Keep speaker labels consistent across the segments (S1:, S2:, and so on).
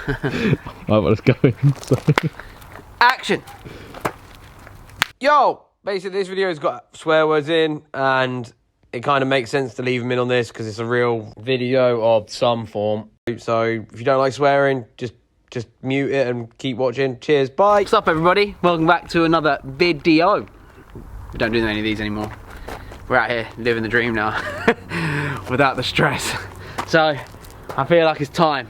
S1: Alright, well, let's go in. So.
S2: Action! Yo! Basically, this video's got swear words in, and it kind of makes sense to leave them in on this because it's a real video of some form. So if you don't like swearing, just mute it and keep watching. Cheers, bye! What's up, everybody? Welcome back to another video. We don't do any of these anymore. We're out here living the dream now without the stress. So I feel like it's time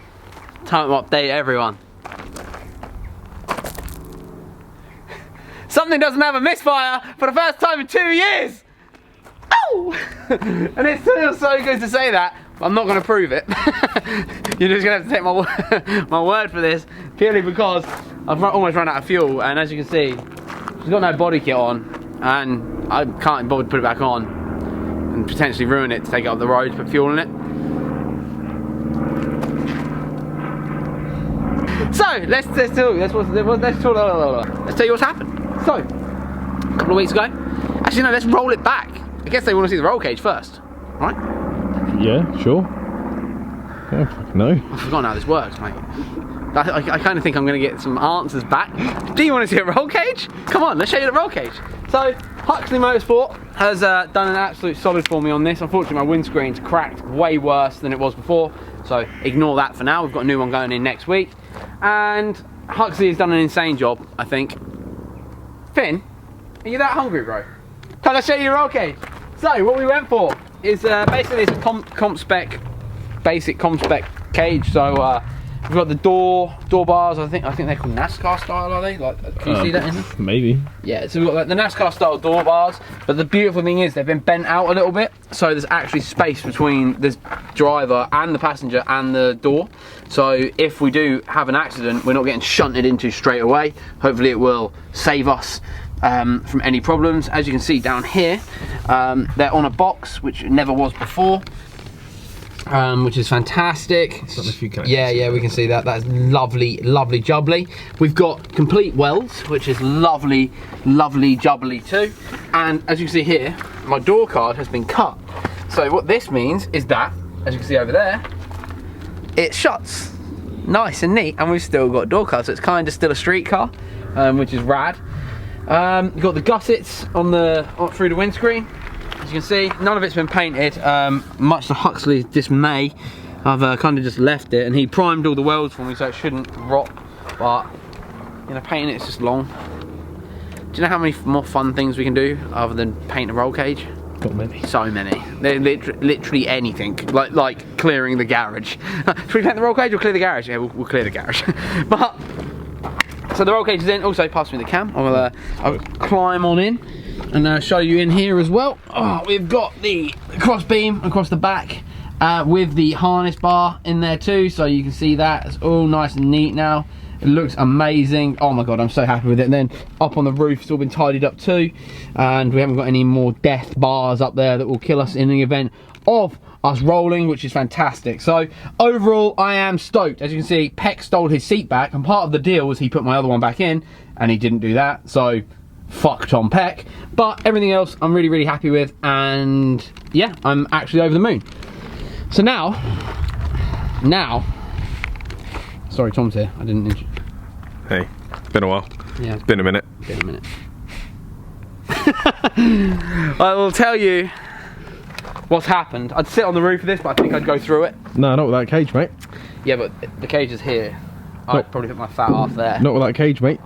S2: to update everyone. Something doesn't have a misfire for the first time in 2 years. Oh! And it feels so good to say that, but I'm not going to prove it. You're just going to have to take my word for this, purely because I've almost run out of fuel, and as you can see, she's got no body kit on, and I can't bother to put it back on and potentially ruin it to take it up the road to put fuel in it. So let's tell you what's happened. So a couple of weeks ago, actually no, let's roll it back. I guess they want to see the roll cage first, right?
S1: Yeah, sure. Oh, no.
S2: I've forgotten how this works, mate. I kind of think I'm going to get some answers back. Do you want to see a roll cage? Come on, let's show you the roll cage. So, Huxley Motorsport has done an absolute solid for me on this. Unfortunately, my windscreen's cracked way worse than it was before, so ignore that for now. We've got a new one going in next week. And Huxley has done an insane job, I think. Finn, are you that hungry, bro? Come, let's show you the roll cage. So, what we went for is basically it's a basic comp spec cage. So, we've got the door bars. I think they're called NASCAR style, are they? Like, can you see that in there?
S1: Maybe.
S2: Yeah, so we've got like the NASCAR style door bars, but the beautiful thing is they've been bent out a little bit, so there's actually space between the driver and the passenger and the door. So if we do have an accident, we're not getting shunted into straight away. Hopefully it will save us from any problems. As you can see down here, they're on a box, which it never was before. Which is fantastic. Yeah, we can see that. That's lovely, lovely jubbly. We've got complete welds, which is lovely, lovely jubbly too. And as you can see here, my door card has been cut. So what this means is that, as you can see over there, it shuts nice and neat, and we've still got a door card, so it's kind of still a street car, which is rad. You've got the gussets through the windscreen. As you can see, none of it's been painted, much to Huxley's dismay. I've kind of just left it, and he primed all the welds for me so it shouldn't rot, but you know, painting it's just long. Do you know how many more fun things we can do other than paint a roll cage?
S1: Not many.
S2: So many. They're literally anything, like clearing the garage. Should we paint the roll cage or clear the garage? Yeah, we'll clear the garage. But so the roll cage is in. Also, pass me the cam. I'll climb on in and show you in here as well. Oh, we've got the cross beam across the back with the harness bar in there too, so you can see that. It's all nice and neat now. It looks amazing. Oh my god, I'm so happy with it. And then up on the roof, it's all been tidied up too, and we haven't got any more death bars up there that will kill us in the event of us rolling, which is fantastic. So overall, I am stoked. As you can see, Peck stole his seat back, and part of the deal was he put my other one back in, and he didn't do that, so fuck Tom Peck. But everything else I'm really, really happy with, and yeah, I'm actually over the moon. So now, sorry, Tom's here. I didn't.
S1: Hey, been a while.
S2: Yeah,
S1: it's been a minute.
S2: Been a minute. I will tell you what's happened. I'd sit on the roof of this, but I think I'd go through it.
S1: No, not with that cage, mate.
S2: Yeah, but the cage is here. I'd probably put my fat ass there.
S1: Not with that cage, mate.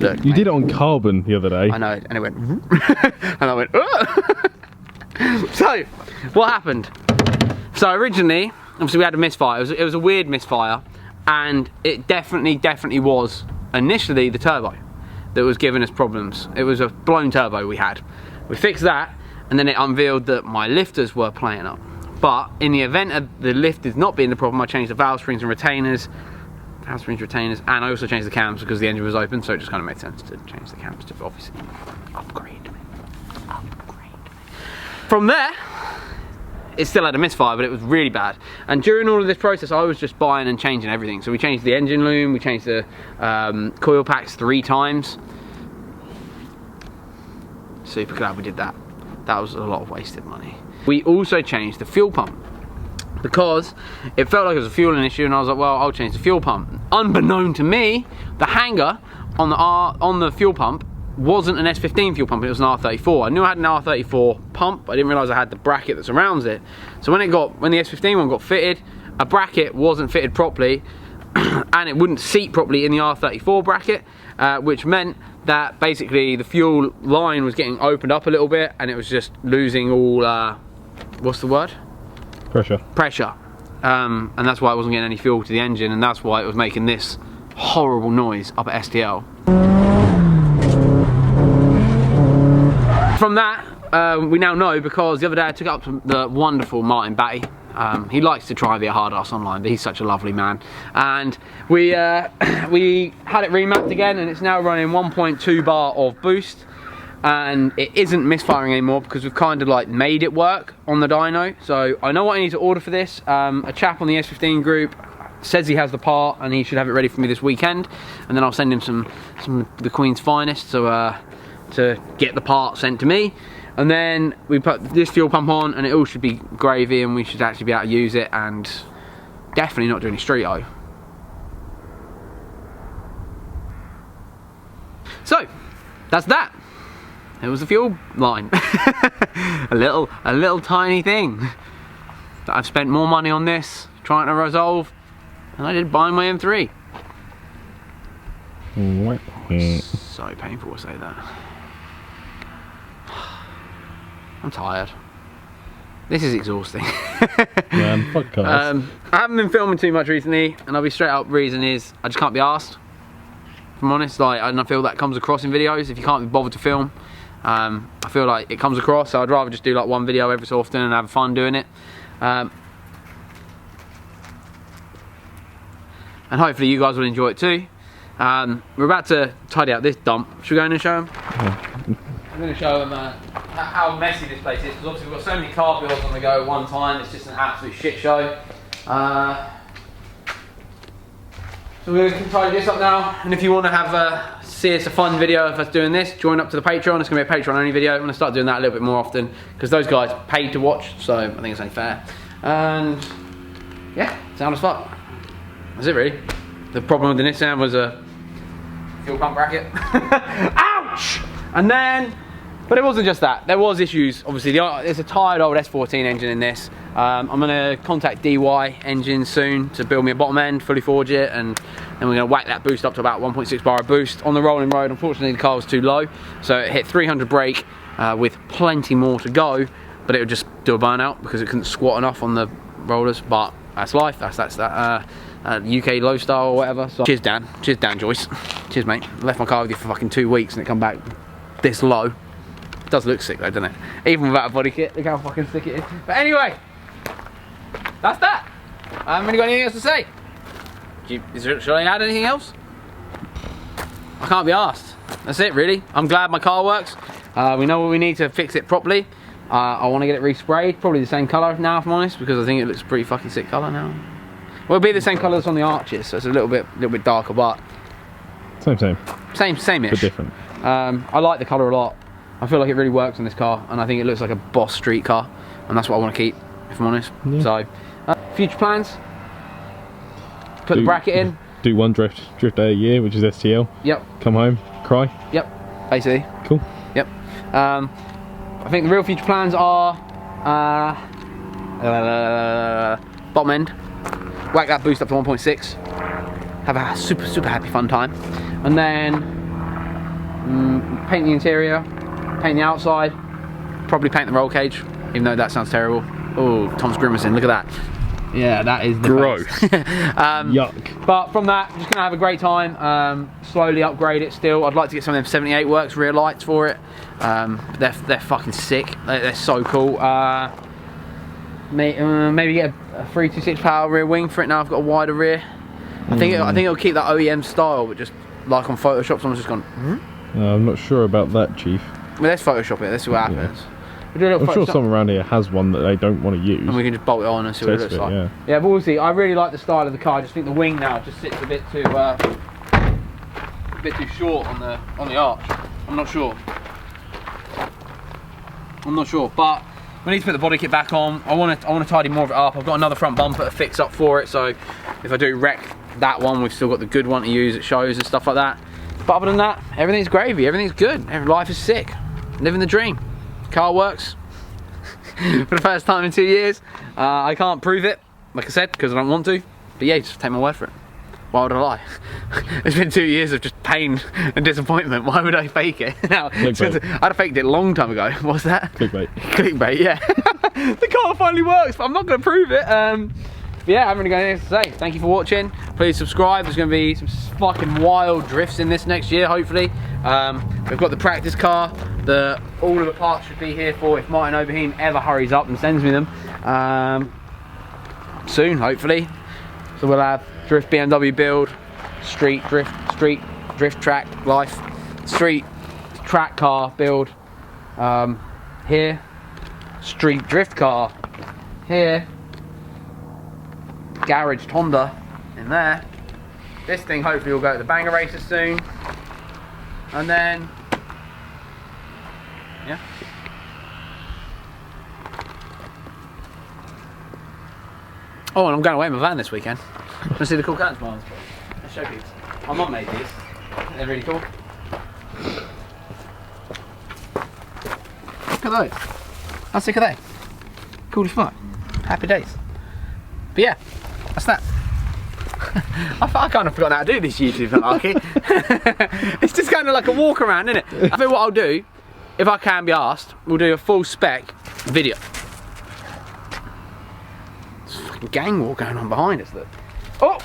S2: Look,
S1: you did it on carbon the other day.
S2: I know, and it went, and I went, So, what happened? So originally, obviously we had a misfire. It was a weird misfire, and it definitely was initially the turbo that was giving us problems. It was a blown turbo we had. We fixed that, and then it unveiled that my lifters were playing up. But in the event of the lifters not being the problem, I changed the valve springs and retainers, and I also changed the cams because the engine was open, so it just kind of made sense to change the cams to obviously upgrade. From there, it still had a misfire, but it was really bad. And during all of this process, I was just buying and changing everything. So we changed the engine loom, we changed the coil packs 3 times. Super glad we did that. That was a lot of wasted money. We also changed the fuel pump. because it felt like it was a fueling issue, and I was like, well, I'll change the fuel pump. Unbeknown to me, the hanger on the fuel pump wasn't an S15 fuel pump, it was an R34. I knew I had an R34 pump, I didn't realise I had the bracket that surrounds it. So when the S15 one got fitted, a bracket wasn't fitted properly, and it wouldn't seat properly in the R34 bracket, which meant that basically the fuel line was getting opened up a little bit, and it was just losing all, what's the word? Pressure. And that's why I wasn't getting any fuel to the engine, and that's why it was making this horrible noise up at STL. From that, we now know, because the other day I took it up to the wonderful Martin Batty. He likes to try and be a hard ass online, but he's such a lovely man. And we had it remapped again, and it's now running 1.2 bar of boost. And it isn't misfiring anymore because we've kind of like made it work on the dyno. So I know what I need to order for this. A chap on the S15 group says he has the part and he should have it ready for me this weekend. And then I'll send him some of the Queen's finest to get the part sent to me. And then we put this fuel pump on and it all should be gravy, and we should actually be able to use it and definitely not do any street-o. So, that's that. It was the fuel line. a little tiny thing that I've spent more money on this trying to resolve than I did buying my M3. So painful to say that. I'm tired. This is exhausting.
S1: Man, fuck cars.
S2: I haven't been filming too much recently, and I'll be straight up, reason is I just can't be arsed. If I'm honest, like, I don't feel that comes across in videos. If you can't be bothered to film, I feel like it comes across, so I'd rather just do like one video every so often and have fun doing it. And hopefully you guys will enjoy it too. We're about to tidy out this dump. Should we go in and show them?
S1: Yeah.
S2: I'm going to show them how messy this place is, because obviously we've got so many car builds on the go at one time, it's just an absolute shit show. So we're going to tidy this up now, and if you want to have see us a fun video of us doing this, join up to the Patreon. It's going to be a Patreon only video. I'm going to start doing that a little bit more often, because those guys paid to watch, so I think it's only fair. And yeah, sound as fuck. That's it really. The problem with the Nissan was a fuel pump bracket. Ouch! And then, but it wasn't just that. There was issues. Obviously, there's a tired old S14 engine in this. I'm going to contact DY Engines soon to build me a bottom end, fully forge it, and then we're going to whack that boost up to about 1.6 bar of boost on the rolling road. Unfortunately, the car was too low, so it hit 300 brake with plenty more to go, but it would just do a burnout because it couldn't squat enough on the rollers. But that's life. That's that. UK low style or whatever. So cheers, Dan. Cheers, Dan Joyce. Cheers, mate. I left my car with you for fucking 2 weeks and it come back this low. It does look sick though, doesn't it? Even without a body kit, look how fucking sick it is. But anyway, that's that. I haven't really got anything else to say. Should I add anything else? I can't be asked. That's it really. I'm glad my car works. We know what we need to fix it properly. I want to get it resprayed, probably the same colour now if I'm honest, because I think it looks a pretty fucking sick colour now. Well, it'll be the same colour that's on the arches, so it's a little bit darker, but same-ish.
S1: But different.
S2: I like the colour a lot. I feel like it really works on this car, and I think it looks like a boss street car, and that's what I want to keep, if I'm honest. Yeah. So, future plans? Put the bracket in.
S1: Do one drift day a year, which is STL.
S2: Yep.
S1: Come home, cry.
S2: Yep. Basically.
S1: Cool.
S2: Yep. I think the real future plans are bottom end. Whack that boost up to 1.6. Have a super happy fun time, and then paint the interior, paint the outside, probably paint the roll cage, even though that sounds terrible. Oh, Tom's grimacing, look at that. Yeah, that is the
S1: gross.
S2: Yuck. But from that, just gonna have a great time. Slowly upgrade it still. I'd like to get some of them 78 works rear lights for it. They're fucking sick. They're so cool. Maybe get a 326 power rear wing for it now. I've got a wider rear. I think it'll keep that OEM style, but just like on Photoshop, someone's just gone.
S1: I'm not sure about that, Chief.
S2: Well, let's Photoshop it. Let's see what happens. We'll do a little
S1: I'm sure someone around here has one that they don't want to use.
S2: And we can just bolt it on and see what it looks like.
S1: Yeah,
S2: but we'll see. I really like the style of the car. I just think the wing now just sits a bit too short on the arch. I'm not sure. But we need to put the body kit back on. I want to tidy more of it up. I've got another front bumper to fix up for it, so if I do wreck that one, we've still got the good one to use at shows and stuff like that. But other than that, everything's gravy, everything's good. Life is sick. Living the dream. Car works for the first time in 2 years. I can't prove it, like I said, because I don't want to. But yeah, just take my word for it. Why would I lie? It's been 2 years of just pain and disappointment. Why would I fake it? Now, I'd have faked it a long time ago. What's that?
S1: Clickbait.
S2: Clickbait, yeah. The car finally works, but I'm not going to prove it. But yeah, I haven't really got anything to say. Thank you for watching. Please subscribe. There's going to be some fucking wild drifts in this next year, hopefully. We've got the practice car. All of the parts should be here for if Martin Oberheim ever hurries up and sends me them. Soon, hopefully. So we'll have drift BMW build, street drift track life, street track car build here, street drift car here, garage Honda in there. This thing hopefully will go to the banger races soon, and then yeah. Oh, and I'm going away in my van this weekend. Want to see the cool curtains, Martin? Let's show you. My mum made these. They're really cool. Look at those. How sick are they? Cool as fuck. Happy days. But yeah, that's that. I kind of forgot how to do this YouTube malarkey. It's just kind of like a walk around, isn't it? I think what I'll do, if I can be asked, we'll do a full spec video. There's a fucking gang war going on behind us, look. Oh!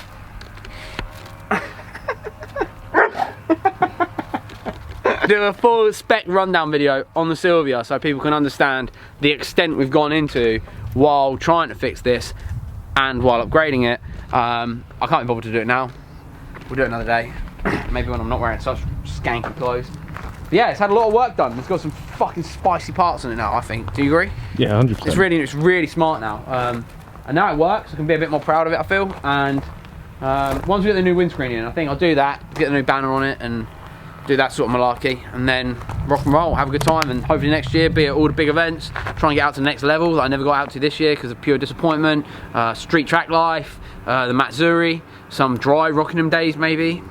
S2: Do a full spec rundown video on the Sylvia so people can understand the extent we've gone into while trying to fix this and while upgrading it. I can't be bothered to do it now. We'll do it another day. Maybe when I'm not wearing such skanky clothes. But yeah, it's had a lot of work done. It's got some fucking spicy parts on it now, I think. Do you agree?
S1: Yeah, 100%.
S2: It's really smart now. And now it works. I can be a bit more proud of it, I feel. And once we get the new windscreen in, I think I'll do that, get the new banner on it, and do that sort of malarkey, and then rock and roll, have a good time, and hopefully next year be at all the big events, try and get out to the next level that I never got out to this year because of pure disappointment. Street track life, the Matsuri, some dry Rockingham days maybe.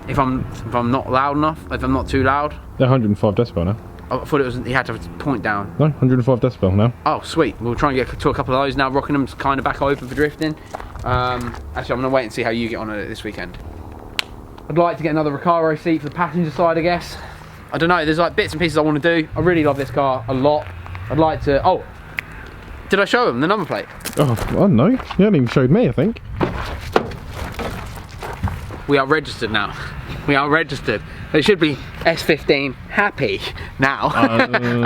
S2: If I'm not loud enough, if I'm not too loud.
S1: They're 105 decibel now.
S2: I thought it was, you had to point down.
S1: No, 105 decibel now.
S2: Oh, sweet. We'll try and get to a couple of those now. Rockingham's kind of back open for drifting. Actually, I'm going to wait and see how you get on at it this weekend. I'd like to get another Recaro seat for the passenger side, I guess. I don't know, there's like bits and pieces I want to do. I really love this car a lot. I'd like to... Oh, did I show them the number plate?
S1: Oh, I don't know. You haven't even showed me, I think.
S2: We are registered now. We are registered. It should be S15 happy now.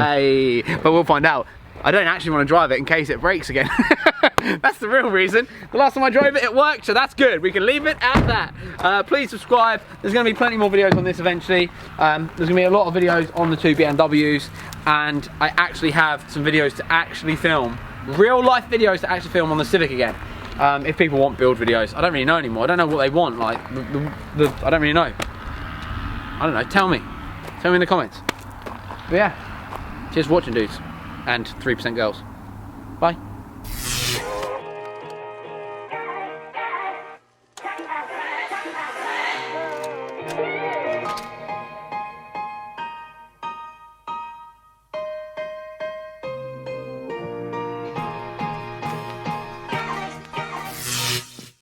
S2: Hey, but we'll find out. I don't actually want to drive it in case it breaks again. That's the real reason. The last time I drove it, it worked, so that's good. We can leave it at that. Please subscribe. There's going to be plenty more videos on this eventually. There's going to be a lot of videos on the two BMWs, and I actually have some videos to actually film. Real life videos to actually film on the Civic again. If people want build videos. I don't really know anymore. I don't know what they want. Like, I don't really know. I don't know. Tell me. Tell me in the comments. But yeah. Cheers for watching, dudes. And 3% girls. Bye.